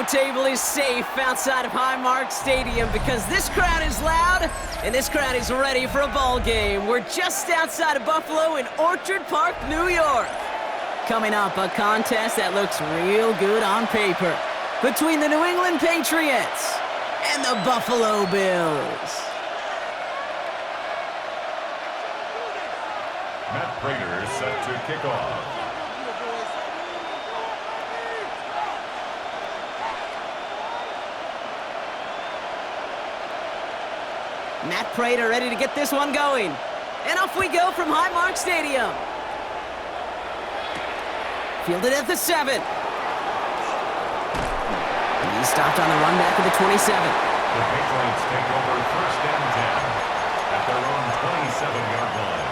table is safe outside of Highmark Stadium because this crowd is loud and this crowd is ready for a ball game. We're just outside of Buffalo in Orchard Park, New York. Coming up, a contest that looks real good on paper between the New England Patriots and the Buffalo Bills. Matt Prater is set to kick off. Matt Prater ready to get this one going. And off we go from Highmark Stadium. Fielded at the 7. He's stopped on the run back of the 27. The Patriots take over first and 10 at their own 27-yard line.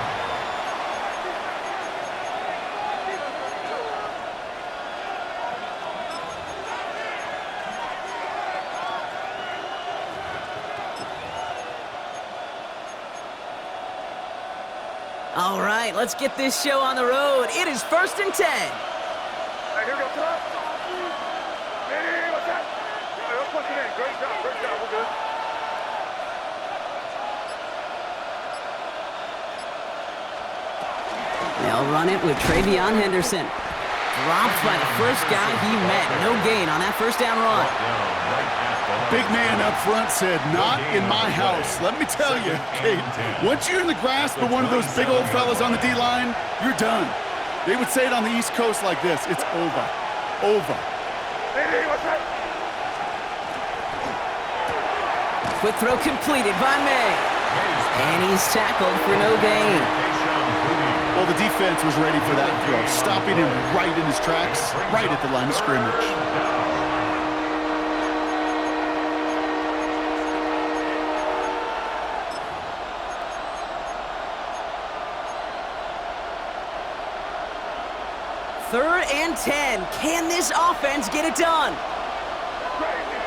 All right, let's get this show on the road. It is first and 10. Hey, here we go, son. Hey, what's that? Let's push it in. Great job, we're good. They'll run it with Travion Henderson. Dropped by the first guy he met. No gain on that first down run. Big man up front said, not in my house. Let me tell you, Kate, once you're in the grasp of one of those big old fellas on the D-line, you're done. They would say it on the East Coast like this, it's over. Over. Hey, what's that? Quick throw completed by May. And he's tackled for no gain. Well, the defense was ready for that throw, stopping him right in his tracks, right at the line of scrimmage. Third and 10. Can this offense get it done? Crazy.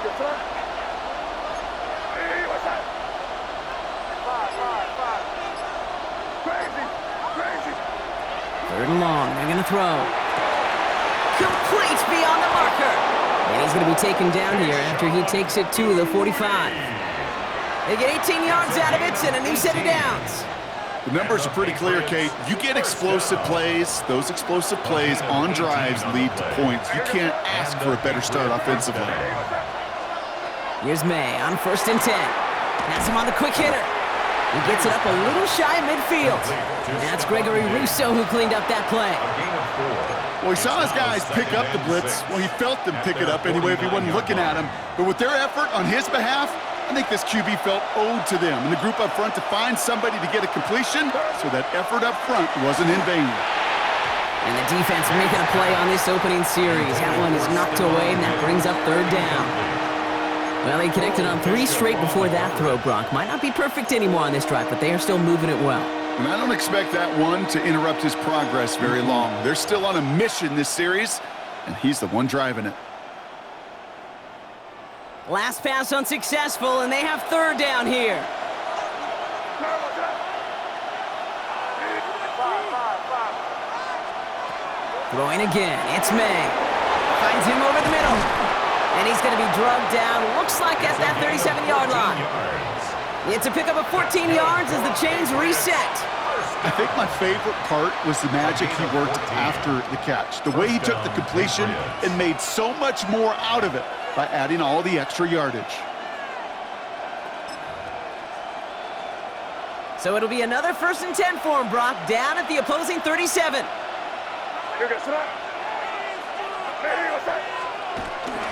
Yes, sir. Hey, what's that? Five. Crazy. Third and long. They're going to throw. Complete beyond the marker. And he's going to be taken down here after he takes it to the 45. They get 18 yards out of it and a new set of downs. The numbers are pretty clear, Kate. You get explosive plays. Those explosive plays on drives lead to points. You can't ask for a better start offensively. Here's May on first and 10. Has him on the quick hitter. He gets it up a little shy of midfield. That's Gregory Rousseau who cleaned up that play. Well, he saw his guys pick up the blitz. Well, he felt them pick it up anyway if he wasn't looking at him. But with their effort on his behalf, I think this QB felt owed to them and the group up front to find somebody to get a completion, so that effort up front wasn't in vain. And the defense making a play on this opening series. That one is knocked away, and that brings up third down. Well, he connected on 3 straight before that throw, Brock. Might not be perfect anymore on this drive, but they are still moving it well. And I don't expect that one to interrupt his progress very long. They're still on a mission this series, and he's the one driving it. Last pass unsuccessful, and they have third down here. Throwing again, it's May. Finds him over the middle. And he's going to be drugged down, looks like at that 37-yard line. It's a pickup of 14 yards as the chains reset. I think my favorite part was the magic he worked after the catch. The way he took the completion and made so much more out of it by adding all the extra yardage. So it'll be another first and 10 for him, Brock, down at the opposing 37.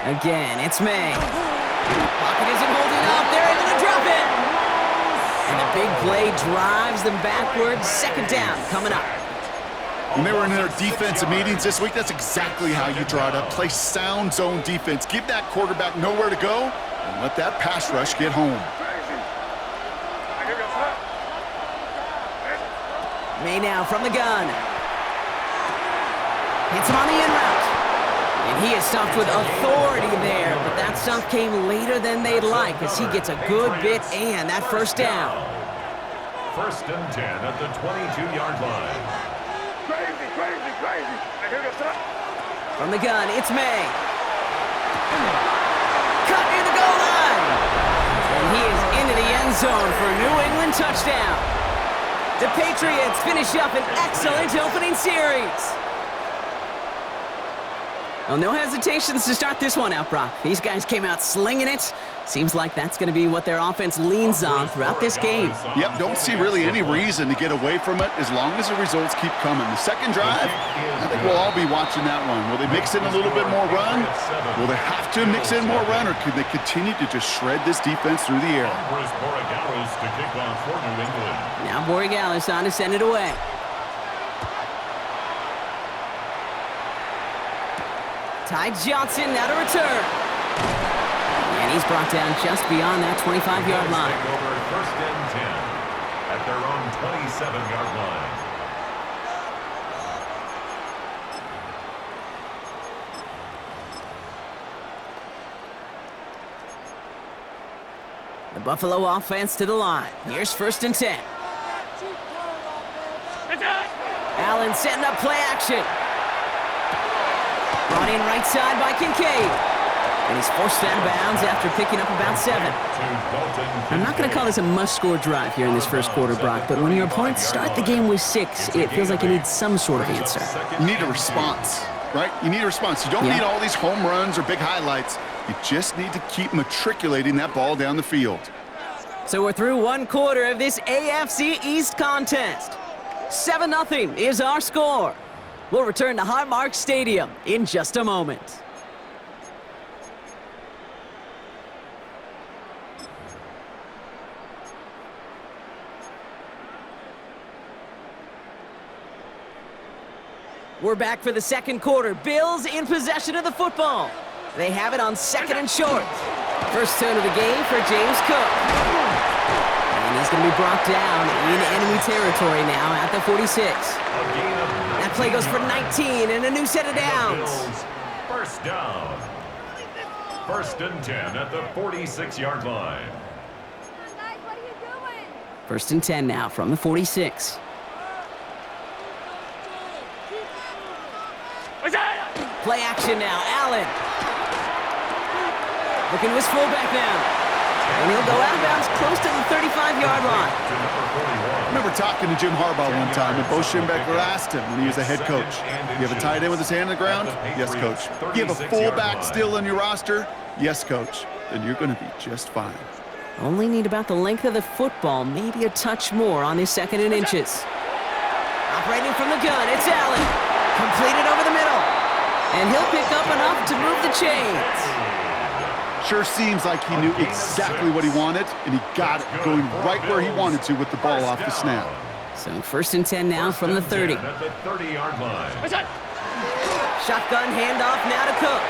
Again, it's May. Pocket isn't holding up. They're able to drop it. And the big play drives them backwards. Second down coming up. When they were in their defensive meetings this week, that's exactly how you draw it up. Play sound zone defense. Give that quarterback nowhere to go and let that pass rush get home. May now from the gun. Hits him on the in route. And he is stopped with authority there, but that stop came later than they'd like as he gets a good bit and that first down. First and 10 at the 22-yard line. Crazy. From the gun, it's May. zone for a New England touchdown. The Patriots finish up an excellent opening series. Well, no hesitations to start this one out, Brock. These guys came out slinging it. Seems like that's going to be what their offense leans on throughout this game. Yep, don't see really any reason to get away from it as long as the results keep coming. The second drive, I think we'll all be watching that one. Will they mix in a little bit more run? Will they have to mix in more run, or could they continue to just shred this defense through the air? To kick off for New England. Now Borregales on to send it away. Ty Johnson now to return. And he's brought down just beyond that 25-yard line. Take over first and 10 at their own 27-yard line. The Buffalo offense to the line. Here's first and 10. Allen setting up play action. Brought in right side by Kincaid. And he's forced out of bounds after picking up about 7. I'm not going to call this a must-score drive here in this first quarter, Brock, but when your opponents start the game with 6, it feels like you need some sort of answer. You need a response, right? You need a response. You don't need all these home runs or big highlights. You just need to keep matriculating that ball down the field. So we're through one quarter of this AFC East contest. 7-0 is our score. We'll return to Highmark Stadium in just a moment. We're back for the second quarter. Bills in possession of the football. They have it on second and short. First turn of the game for James Cook. And he's going to be brought down in enemy territory now at the 46. That play goes for 19 and a new set of downs. First down. First and 10 at the 46-yard line. First and 10 now from the 46. Play action now, Allen. Looking to his fullback now. And he'll go out of bounds close to the 35-yard line. I remember talking to Jim Harbaugh one time, and Bo Schembechler asked him when he was a head coach, you have a tight end with his hand on the ground? Yes, coach. You have a fullback still on your roster? Yes, coach. Then you're going to be just fine. Only need about the length of the football, maybe a touch more on his second and inches. Operating from the gun, it's Allen. Completed over the middle. And he'll pick up enough to move the chains. Sure seems like he knew exactly what he wanted, and he got it going right where he wanted to with the ball off the snap. So first and 10 now from the 30. At the 30-yard line. Shotgun handoff now to Cook.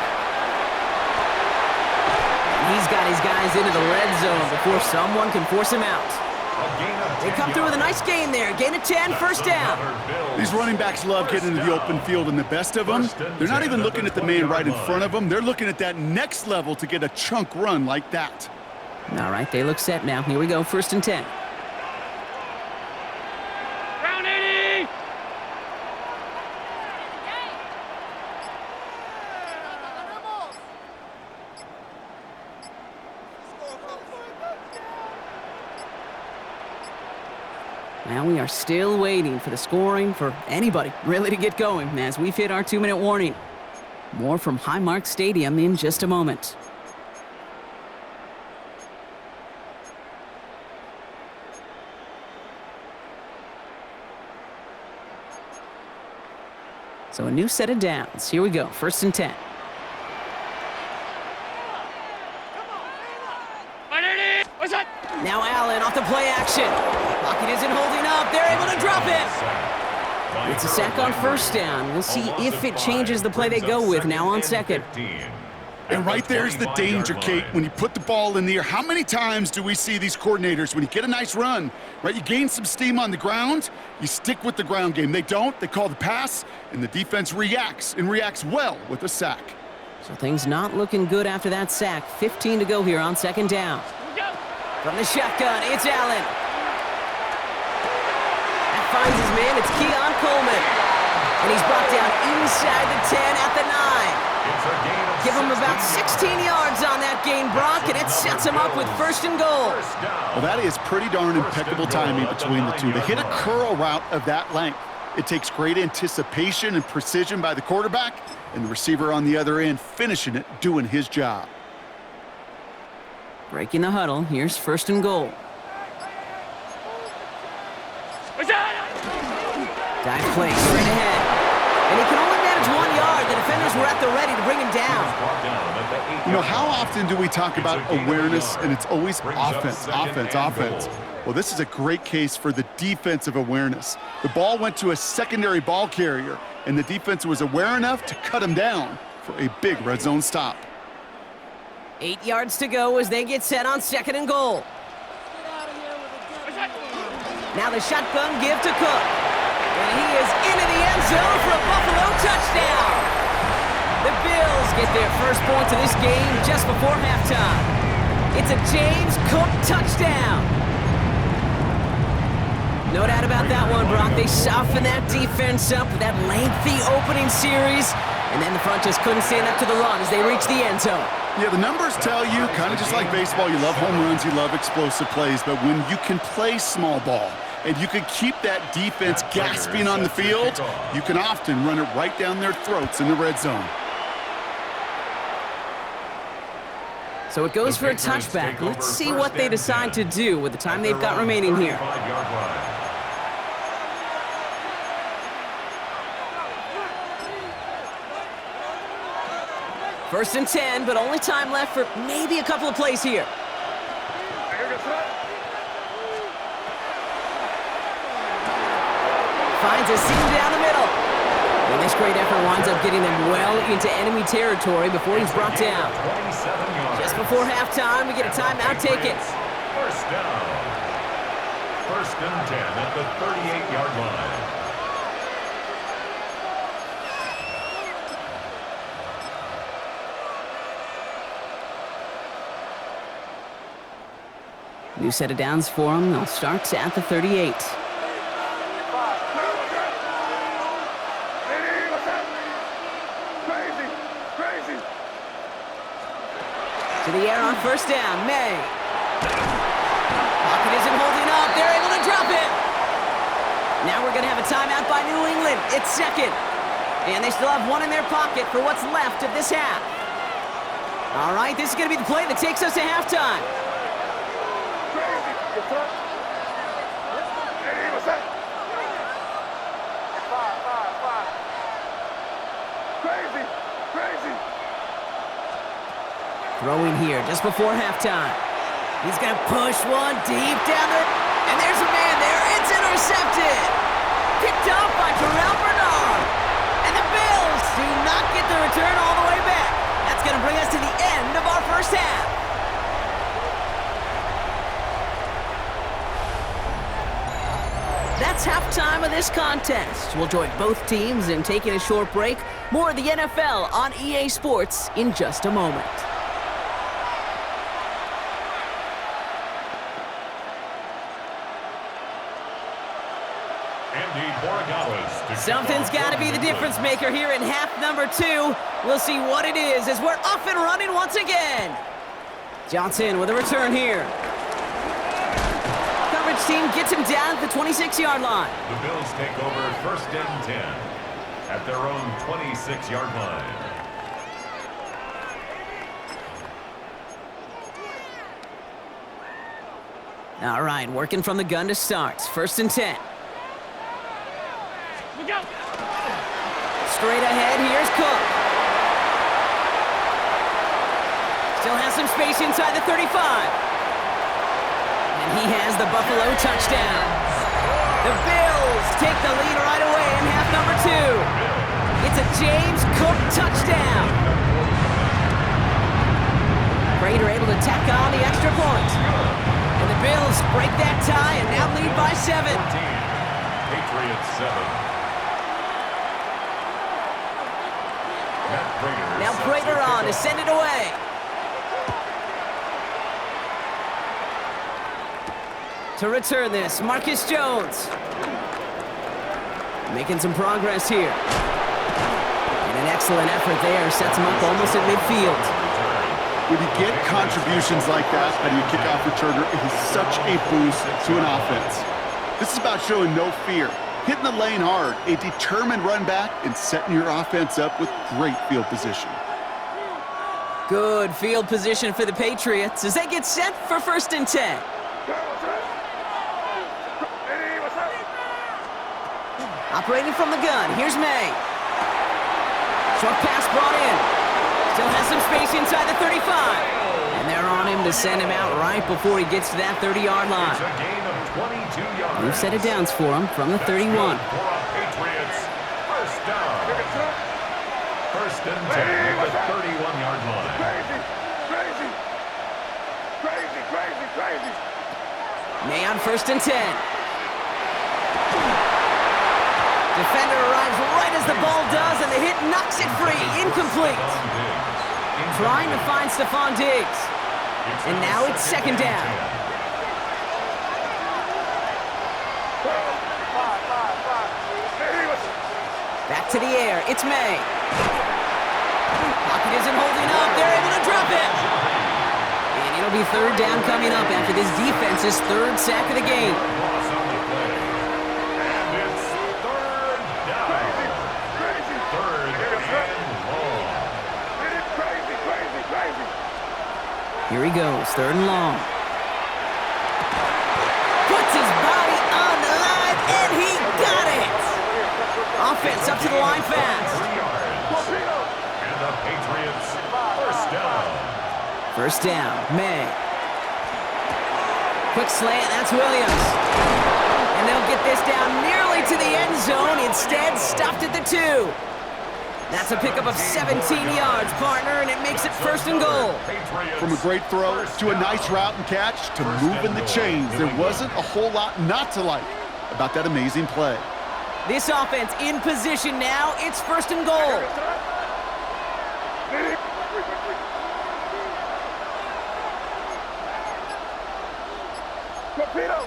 And he's got his guys into the red zone before someone can force him out. They come through with a nice gain there. Gain of 10, first down. These running backs love getting into the open field, and the best of them, they're not even looking at the man right in front of them. They're looking at that next level to get a chunk run like that. All right, they look set now. Here we go, first and 10. Round 80! Now we are still waiting for the scoring for anybody really to get going as we've hit our 2-minute warning. More from Highmark Stadium in just a moment. So a new set of downs. Here we go, first and 10. Now Allen off the play action. Pocket isn't holding up. They're able to drop it. It's a sack on first down. We'll see if it changes the play they go with now on second. And right there's the danger, Kate, when you put the ball in the air. How many times do we see these coordinators, when you get a nice run, right, you gain some steam on the ground, you stick with the ground game. They don't. They call the pass, and the defense reacts, and reacts well with a sack. So things not looking good after that sack. 15 to go here on second down. From the shotgun, it's Allen. That finds his man. It's Keon Coleman. And he's brought down inside the 10 at the 9. It's a gain of Give him about 16 16 yards on that gain, Brock, and it sets him up with first and goal. First down. Well, that is pretty darn impeccable timing between the two. To hit a curl route of that length, it takes great anticipation and precision by the quarterback, and the receiver on the other end finishing it, doing his job. Breaking the huddle, here's first and goal. Dive play straight ahead. And he can only manage 1 yard. The defenders were at the ready to bring him down. Brought down at the 8-yard You know, how line. often do we talk about awareness, and it's always Brings up offense, second offense, and offense? goal. Well, this is a great case for the defensive awareness. The ball went to a secondary ball carrier, and the defense was aware enough to cut him down for a big red zone stop. 8 yards to go as they get set on second and goal. Now the shotgun give to Cook. And he is into the end zone for a Buffalo touchdown. The Bills get their first points of this game just before halftime. It's a James Cook touchdown. No doubt about that one, Brock. They softened that defense up with that lengthy opening series, and then the front just couldn't stand up to the run as they reached the end zone. Yeah, the numbers tell you, kind of just like baseball, you love home runs, you love explosive plays, but when you can play small ball and you can keep that defense gasping on the field, you can often run it right down their throats in the red zone. So it goes for a touchback. Let's see what they decide to do with the time they've got remaining here. 35-yard line. First and 10, but only time left for maybe a couple of plays here. Finds a seam down the middle. And this great effort winds up getting them well into enemy territory before he's brought down. 27 yards. Just before halftime, we get a timeout taken. First down. First and 10 at the 38-yard line. New set of downs for them. They'll start at the 38. To the air on first down, May. Pocket isn't holding up. They're able to drop it. Now we're going to have a timeout by New England. It's second. And they still have one in their pocket for what's left of this half. All right, this is going to be the play that takes us to halftime. Throwing here just before halftime. He's going to push one deep down there. And there's a man there. It's intercepted. Picked up by Terrell Bernard. And the Bills do not get the return all the way back. That's going to bring us to the end of our first half. That's halftime of this contest. We'll join both teams in taking a short break. More of the NFL on EA Sports in just a moment. Something's got to be the difference maker here in half number 2. We'll see what it is as we're off and running once again. Johnson with a return here. Coverage team gets him down at the 26-yard line. The Bills take over first and 10 at their own 26-yard line. All right, working from the gun to start. First and 10. Straight ahead, here's Cook. Still has some space inside the 35. And he has the Buffalo touchdown. The Bills take the lead right away in half number 2. It's a James Cook touchdown. Prater able to tack on the extra point. And the Bills break that tie and now lead by 7. Patriots 7. Now Prater on to send it away. To return this, Marcus Jones. Making some progress here. And an An excellent effort there. Sets him up almost at midfield. When you get contributions like that out of your kickoff returner, it is such a boost to an offense. This is about showing no fear, hitting the lane hard, a determined run back, and setting your offense up with great field position. Good field position for the Patriots as they get set for 1st and 10. Operating from the gun, here's May. Short pass brought in. Still has some space inside the 35. And they're on him to send him out right before he gets to that 30-yard line. It's a gain of 22 yards. New set of downs for him from the 31. For Patriots, first down. First and 10 at the 31-yard line. Crazy. May on 1st and 10. Defender arrives right as the ball does, and the hit knocks it free. Incomplete. Trying to find Stephon Diggs. And now it's 2nd down. Back to the air. It's May. Pocket isn't holding up. They're able to drop it. And it'll be 3rd down coming up after this defense's 3rd sack of the game. Here he goes, 3rd and long. Puts his body on the line, and he got it! Offense up to the line fast. And the Patriots, first down. 1st down, May. Quick slant, that's Williams. And they'll get this down nearly to the end zone. Instead, stopped at the 2. That's a pickup of 17 yards, partner, and it makes it 1st and goal. From a great throw to a nice route and catch to moving the chains, there wasn't a whole lot not to like about that amazing play. This offense in position now. It's 1st and goal. Torpedo!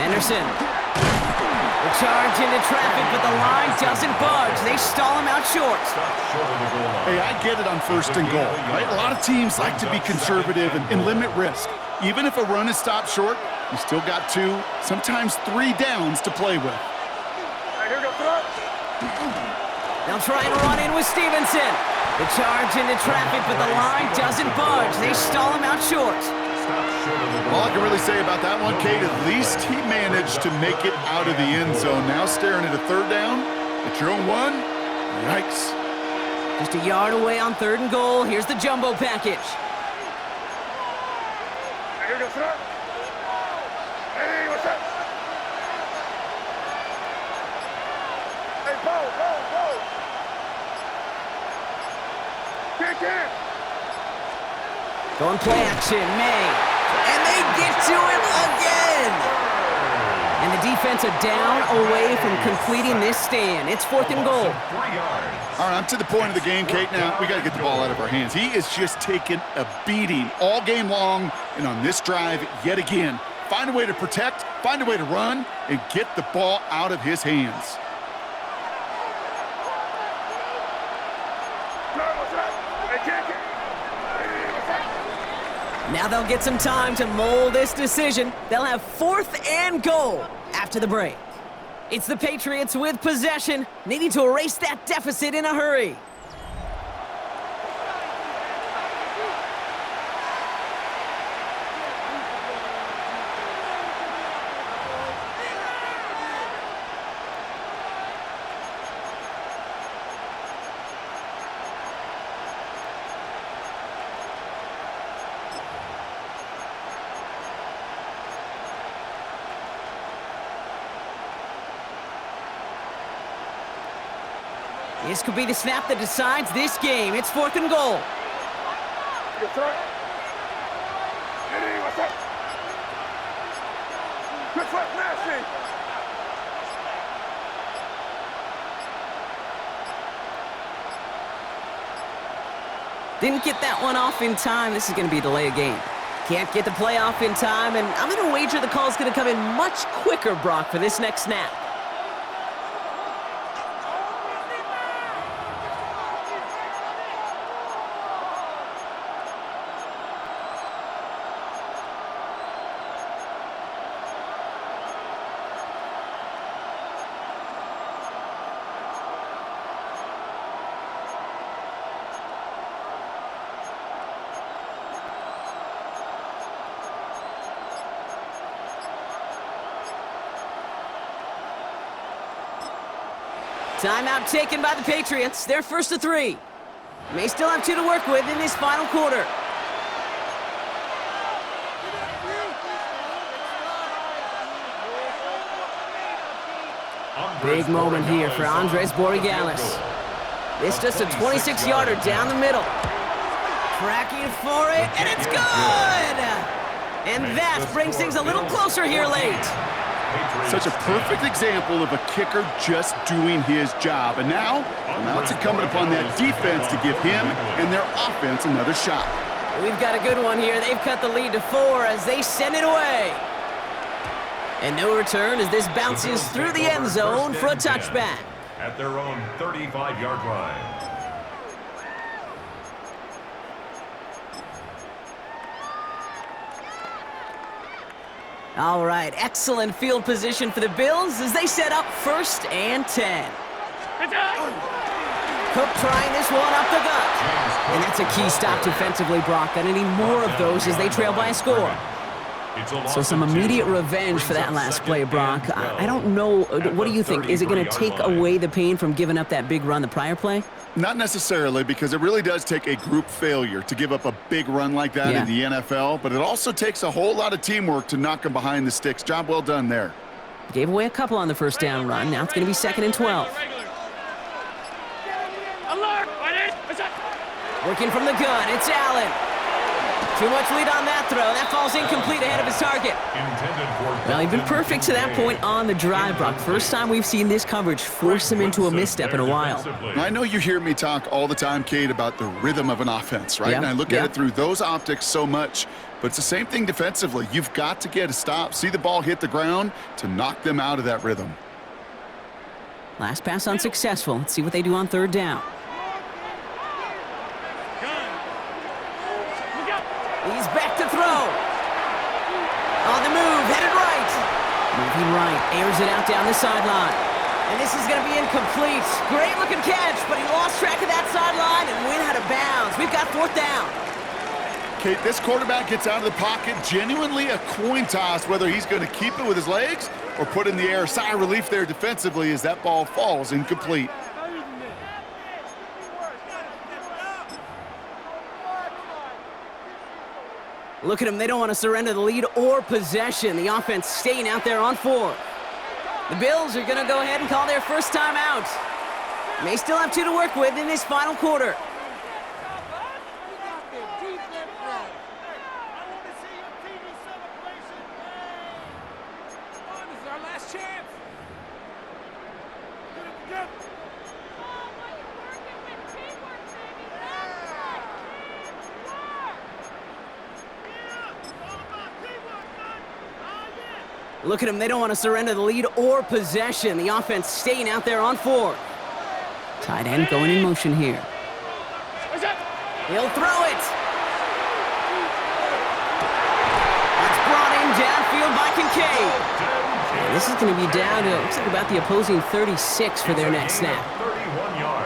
Henderson. The charge into traffic, but the line doesn't budge. They stall him out short. Hey, I get it on 1st and goal, right? A lot of teams like to be conservative and limit risk. Even if a run is stopped short, you still got 2, sometimes 3 downs to play with. They'll try and run in with Stevenson. The charge into traffic, but the line doesn't budge. They stall him out short. All I can really say about that one, Kate, at least he managed to make it out of the end zone. Now staring at a 3rd down, at your own 1, yikes. Just a yard away on 3rd and goal. Here's the jumbo package. Hey, what's up? Hey, Bo. Kick in. Going play action, May. And they get to him again. And the defense are down away from completing this stand. It's 4th and goal. All right, I'm to the point of the game, Kate, now. We got to get the ball out of our hands. He is just taking a beating all game long, and on this drive, yet again, find a way to protect, find a way to run, and get the ball out of his hands. Now they'll get some time to mold this decision. They'll have 4th and goal after the break. It's the Patriots with possession, needing to erase that deficit in a hurry. This could be the snap that decides this game. It's 4th and goal. Yes, sir. Hey, what's up? Good left, nasty. Didn't get that one off in time. This is going to be a delay of game. Can't get the play off in time, and I'm going to wager the call's going to come in much quicker, Brock, for this next snap. Timeout taken by the Patriots. They're first to 3. May still have 2 to work with in this final quarter. Big moment here for Andres Borregales. It's just a 26-yarder down the middle. Tracking for it, and it's good! And that brings things a little closer here late. Such a perfect example of a kicker just doing his job. And now it's incumbent upon that defense to give him and their offense another shot. We've got a good one here. They've cut the lead to 4 as they send it away. And no return as this bounces through the end zone for a touchback. At their own 35-yard line. All right, excellent field position for the Bills as they set up 1st and 10. Cook trying this one up the gut. And that's a key stop defensively, Brock. Gonna need more of those as they trail by a score. So some immediate revenge for that last play, Brock. I don't know. What do you think? Is it going to take away the pain from giving up that big run the prior play? Not necessarily, because it really does take a group failure to give up a big run like that in the NFL, but it also takes a whole lot of teamwork to knock them behind the sticks. Job well done there. Gave away a couple on the first down run. Now it's going to be 2nd and 12. Working from the gun, it's Allen. Too much lead on that throw. That falls incomplete ahead of his target. Well, he's been perfect to that point on the drive, Brock. First time we've seen this coverage force him into a misstep in a while. I know you hear me talk all the time, Kate, about the rhythm of an offense, right? And I look at it through those optics so much, but it's the same thing defensively. You've got to get a stop, see the ball hit the ground to knock them out of that rhythm. Last pass unsuccessful. Let's see what they do on 3rd down. He's back to throw. On the move, headed right. Moving right, airs it out down the sideline. And this is going to be incomplete. Great looking catch, but he lost track of that sideline and went out of bounds. We've got 4th down. Kate, this quarterback gets out of the pocket, genuinely a coin toss, whether he's going to keep it with his legs or put in the air. Sigh of relief there defensively as that ball falls incomplete. Look at them. They don't want to surrender the lead or possession. The offense staying out there on 4. The Bills are going to go ahead and call their first time out. May still have 2 to work with in this final quarter. Look at them. They don't want to surrender the lead or possession. The offense staying out there on 4. Tight end going in motion here. He'll throw it. That's brought in downfield by Kincaid. And this is going to be down to, looks like about the opposing 36 for their next snap.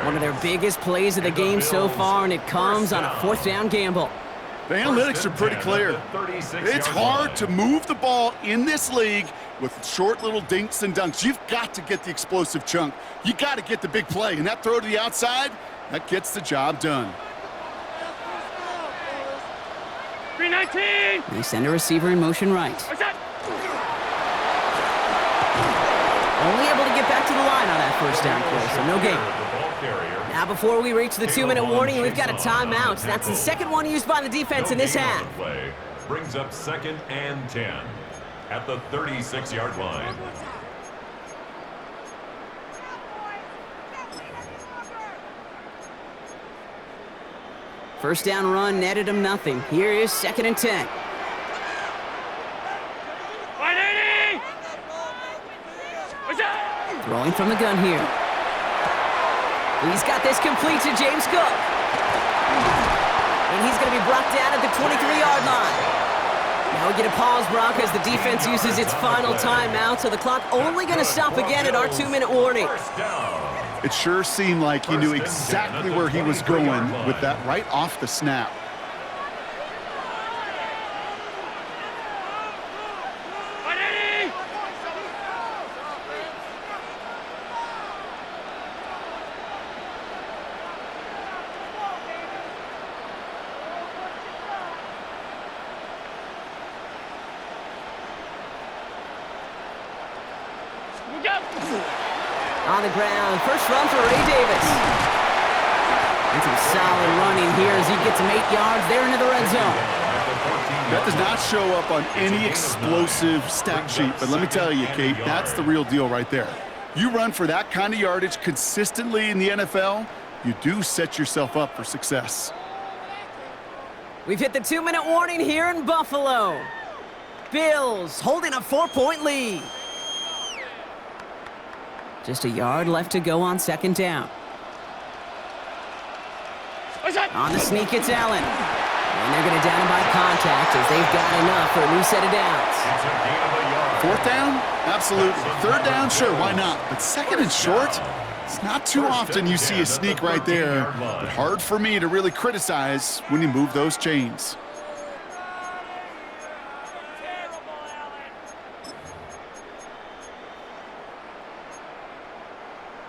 One of their biggest plays of the game so far, and it comes on a 4th down gamble. The analytics are pretty clear. It's hard to move the ball in this league with short little dinks and dunks. You've got to get the explosive chunk. You got to get the big play. And that throw to the outside, that gets the job done. 319. They send a receiver in motion right. Only able to get back to the line on that first down play, so no gain. Now before we reach the 2-minute warning, we've got a timeout. That's the 2nd one used by the defense in this half. Brings up 2nd and 10 at the 36-yard line. First down run netted him nothing. Here is 2nd and 10. Throwing from the gun here. He's got this complete to James Cook. And he's going to be brought down at the 23-yard line. Now we get a pause, Brock, as the defense uses its final timeout, so the clock only going to stop again at our 2-minute warning. It sure seemed like he knew exactly where he was going with that right off the snap. On the ground, first run for Ray Davis. And some solid running here as he gets him 8 yards there into the red zone. That does not show up on any explosive stat sheet, but let me tell you, Kate, that's the real deal right there. You run for that kind of yardage consistently in the NFL, you do set yourself up for success. We've hit the 2-minute warning here in Buffalo. Bills holding a 4-point lead. Just a yard left to go on second down. On the sneak, it's Allen. And they're going to down him by contact as they've got enough for a new set of downs. Fourth down? Absolutely. Third down? Sure, why not? But second and short? It's not too often you see a sneak right there, but hard for me to really criticize when you move those chains.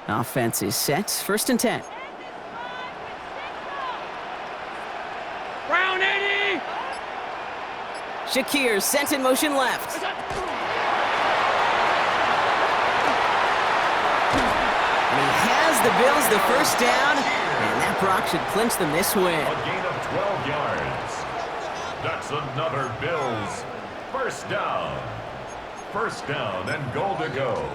Offense is set. First and 10. Brown 80! Shakir sent in motion left. And he has the Bills the first down, and that Brock should clinch them this win. A gain of 12 yards. That's another Bills first down. First down and goal to go.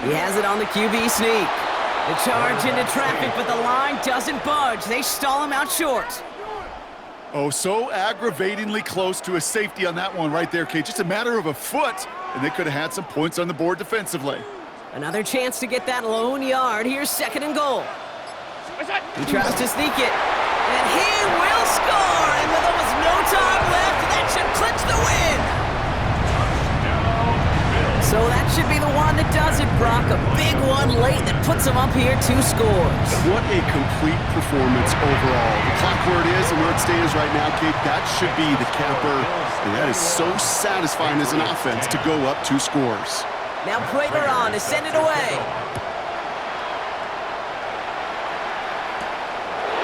He has it on the QB sneak. The charge into traffic, but the line doesn't budge. They stall him out short. Oh, so aggravatingly close to a safety on that one right there, Kate. Just a matter of a foot, and they could have had some points on the board defensively. Another chance to get that lone yard. Here's second and goal. He tries to sneak it, and he will score. And with almost no time left, that should clinch the win. So that should be the one that does it, Brock. A big one late that puts them up here 2 scores. What a complete performance overall. The clock where it is and where it stands right now, Kate, that should be the capper. And that is so satisfying as an offense to go up 2 scores. Now Prager on to send it away.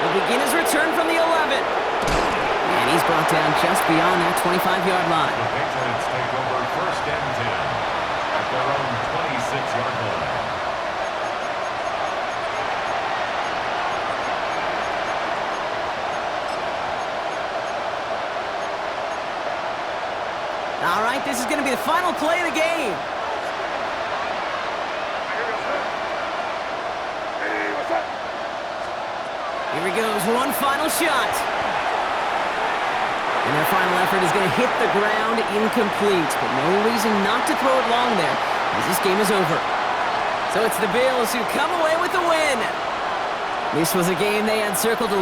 He'll begin his return from the 11. And he's brought down just beyond that 25-yard line. The Patriots take over first and 10 at their own 26-yard line. All right, this is going to be the final play of the game. Here he goes, one final shot. And their final effort is going to hit the ground incomplete, but no reason not to throw it long there, as this game is over. So it's the Bills who come away with the win. This was a game they had circled a